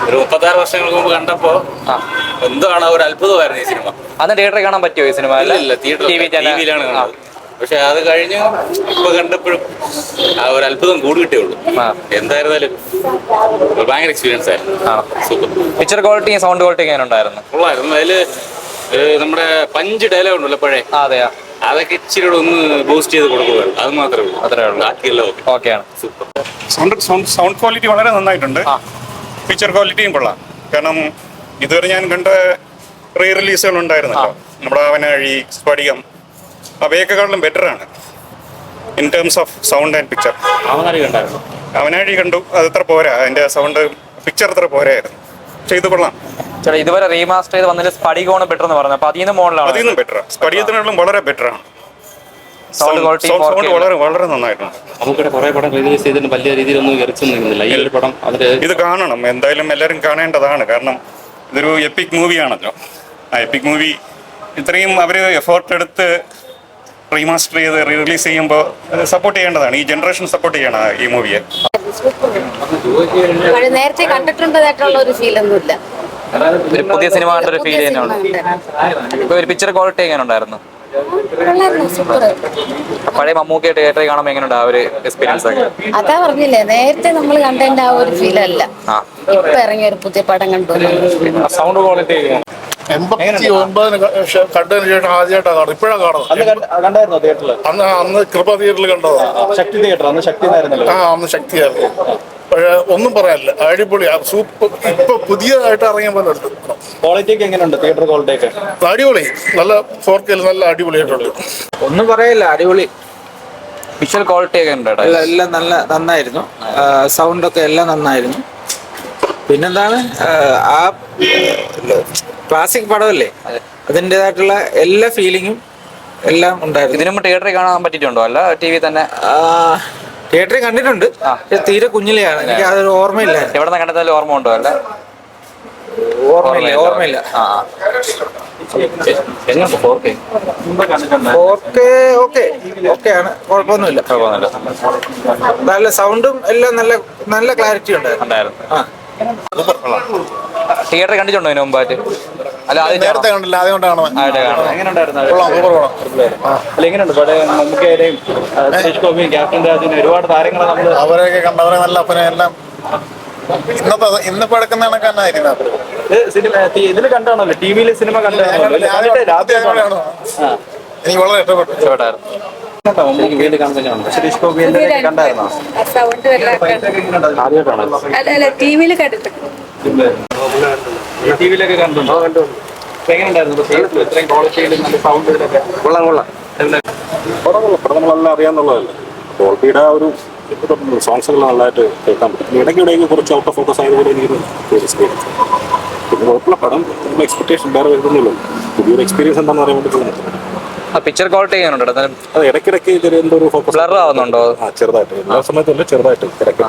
ഒരു 36 വർഷങ്ങൾക്ക് മുമ്പ് കണ്ടപ്പോ എന്താണ് ഒരു അത്ഭുതമായിരുന്നു ഈ സിനിമ. അന്ന് തിയേറ്ററിൽ കാണാൻ പറ്റുമോ ഈ സിനിമ? ഇല്ല, ടിവിയിലാണ് കണ്ടത്. പക്ഷെ അത് കഴിഞ്ഞ് ഇപ്പൊ കണ്ടപ്പോഴും ആ ഒരു അത്ഭുതം കൂടി കിട്ടിയുള്ളൂ. എന്തായിരുന്നാലും ഭയങ്കര എക്സ്പീരിയൻസ് ആയിരുന്നു. Super. Picture quality sound quality എങ്ങനെ ഉണ്ടായിരുന്നു? കൊള്ളായിരുന്നു. അതില് നമ്മുടെ പഞ്ച് ഡയലോഗ് ഉണ്ടല്ലോ പഴയ, അതെയാ, അതൊക്കെ ഇച്ചിരി ഒന്ന് ബൂസ്റ്റ് ചെയ്ത് കൊടുക്കുകയാണ്. അത് മാത്രമേ ഉള്ളൂ, അത്രേ ഉള്ളൂ. ബാക്കിയെല്ലാം ഓക്കെയാണ്. സൂപ്പർ. സൗണ്ട് ക്വാളിറ്റി വളരെ നന്നായിട്ടുണ്ട്. പിക്ചർ ക്വാളിറ്റിയും കൊള്ളാം. കാരണം ഇതുവരെ ഞാൻ കണ്ട റീ റിലീസുകൾ ഉണ്ടായിരുന്നല്ലോ, നമ്മുടെ അവനാഴി, സ്ഫടികം, അവയൊക്കെക്കാളും ബെറ്ററാണ് in terms of sound and picture. Avanazhi കണ്ടു, അത് അത്ര പോരാ, അതിന്റെ സൗണ്ട് പിക്ചർ അത്ര പോരായിരുന്നു. പക്ഷെ ഇത് കൊള്ളാം. ചേട്ടാ ഇതുവരെ റീമാസ്റ്റർ ചെയ്ത് വന്നിട്ട് സ്ഫടികമാണ് ബെറ്റർ എന്ന് പറഞ്ഞു. അപ്പൊ അതിന്ന് മോഡലാണ് ബെറ്ററാണ്. സ്ഫടികത്തിനാളും വളരെ ബെറ്ററാണ്. സൗണ്ട് ക്വാളിറ്റി വളരെ നന്നായിട്ടുണ്ട്. നമുക്കിടെ കുറെ പടം റിലീസ് ചെയ്തിട്ട് വലിയ രീതിയിലൊന്നും ഇറച്ചു നിൽക്കുന്നില്ല. ഈ ഒരു പടം ഇത് കാണണം, എന്തായാലും എല്ലാവരും കാണേണ്ടതാണ്. കാരണം ഇതൊരു എപ്പിക് മൂവിയാണല്ലോ. ആ എപ്പിക് മൂവി ഇത്രയും അവർ എഫേർട്ട് എടുത്ത് റീമാസ്റ്റർ ചെയ്ത് റിലീസ് ചെയ്യുമ്പോൾ സപ്പോർട്ട് ചെയ്യേണ്ടതാണ്. ഈ ജനറേഷൻ സപ്പോർട്ട് ചെയ്യണം ഈ മൂവിയെ. നേരത്തെ കണ്ടിട്ടുള്ളതായിട്ടുള്ള ഒരു ഫീൽ ഒന്നുമില്ല. ഒരു പുതിയ സിനിമ കണ്ട ഒരു ഫീൽ തന്നെയാണ്. ഇപ്പൊ ഒരു പിക്ചർ ക്വാളിറ്റി എങ്ങനെ ഉണ്ടായിരുന്നു? പഴയ മമ്മൂക്കി തിയേറ്ററിൽ കാണുമ്പോൾ എങ്ങനെയുണ്ട് ആ ഒരു എക്സ്പീരിയൻസ് ഒക്കെ? അതാ പറഞ്ഞില്ലേ, നേരത്തെ നമ്മൾ കണ്ടതിന്റെ ആ ഒരു ഫീൽ അല്ല ഇപ്പൊ ഇറങ്ങിയ ഒരു പുതിയ പടം കണ്ടു. സൗണ്ട് ക്വാളിറ്റി 89 കണ്ടതിന് ശേഷം ആദ്യമായിട്ടാണ് കാണുന്നത്. ഇപ്പോഴാണ് കാണുന്നത്. അന്ന് കൃപ തിയേറ്ററിൽ കണ്ടതാണ്. ശക്തി തിയേറ്റർ അന്ന് ശക്തിയായിരുന്നു. പക്ഷെ ഒന്നും പറയാനില്ല, അടിപൊളി സൂപ്പർ. ഇപ്പൊ പുതിയതായിട്ട് ഇറങ്ങിയ പോലെ ക്വാളിറ്റി ഒക്കെ എങ്ങനെയുണ്ട്? തിയേറ്റർ ക്വാളിറ്റി ഒക്കെ അടിപൊളി, നല്ല 4K നല്ല അടിപൊളിയായിട്ടുണ്ട്. ഒന്നും പറയില്ല, അടിപൊളി. വിഷ്വൽ ക്വാളിറ്റി ഒക്കെ ഉണ്ട്, എല്ലാം നന്നായിരുന്നു. സൗണ്ടൊക്കെ എല്ലാം നന്നായിരുന്നു. പിന്നെന്താണ്, ആ ക്ലാസിക് പടമല്ലേ, അതിൻ്റെതായിട്ടുള്ള എല്ലാ ഫീലിങ്ങും എല്ലാം ഉണ്ടായിരുന്നു. ഇതിനു മുമ്പ് തിയേറ്ററിൽ കാണാൻ പറ്റിയിട്ടുണ്ടോ? അല്ല ടി വി തന്നെ? തിയേറ്ററിൽ കണ്ടിട്ടുണ്ട്, തീരെ കുഞ്ഞിലെയാണ്, എനിക്ക് അതൊരു ഓർമ്മയില്ല. എവിടെ കണ്ടെത്താലും ഓർമ്മ ഉണ്ടോ? അല്ല ഓർമ്മയില്ല. 4K ഓക്കെയാണ്, കുഴപ്പമൊന്നുമില്ല. നല്ല സൗണ്ടും എല്ലാം നല്ല ക്ലാരിറ്റി ഉണ്ടായിരുന്നു. തിയേറ്ററിൽ കണ്ടിട്ടുണ്ടോ ഇതിനു മുമ്പായിട്ട്? അല്ല നേരത്തെ കണ്ടില്ല, അതുകൊണ്ടാണ്. ഒരുപാട് താരങ്ങളെ നമ്മള് അവരെയൊക്കെ കണ്ടവരെ നല്ല അപ്പനെ എല്ലാം ഇന്നിപ്പോ എടുക്കുന്ന കണക്കായിരുന്നു. ഇതിൽ കണ്ടാണല്ലോ, ടി വിയില് സിനിമ കണ്ടാണല്ലോ. എനിക്ക് വളരെ ഇഷ്ടപ്പെട്ടായിരുന്നു. ടിവിയിലൊക്കെ കണ്ടുണ്ടോ? നമ്മളെല്ലാം അറിയാന്നുള്ളതല്ലേ. ക്വാളിറ്റിയുടെ ഒരു സോങ്സുകൾ നല്ലതായിട്ട് കേൾക്കാൻ പറ്റും. ഇടയ്ക്കിടയ്ക്ക് കുറച്ച് ഔട്ട് ഓഫ് ഫോക്കസ് ആയതുപോലെ എനിക്ക് എക്സ്പീരിയൻസ്. പിന്നെ കുഴപ്പമില്ല, പടം നമ്മൾ എക്സ്പെക്ടേഷൻ വേറെ വരുന്നില്ലല്ലോ. പുതിയൊരു എക്സ്പീരിയൻസ് എന്താണെന്ന് അറിയാൻ വേണ്ടി പിക്ചർ ക്വാളിറ്റി എങ്ങനെയുണ്ട്? അത് ഇടയ്ക്കിടയ്ക്ക് എന്തോ ഒരു ഫോക്കസ് ബ്ലർ ആവുന്നുണ്ടോ? ചെറുതായിട്ട്, എല്ലാ സമയത്തല്ല, ചെറുതായിട്ട് ഇടയ്ക്ക്.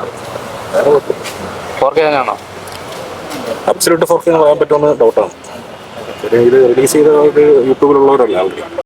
അബ്സല്യൂട്ട് 4K എന്ന് പറയാൻ പറ്റുമെന്ന് ഡൗട്ടാണ്. ഇത് റിലീസ് ചെയ്ത യൂട്യൂബിലുള്ളവരല്ല ആൾക്കാർ.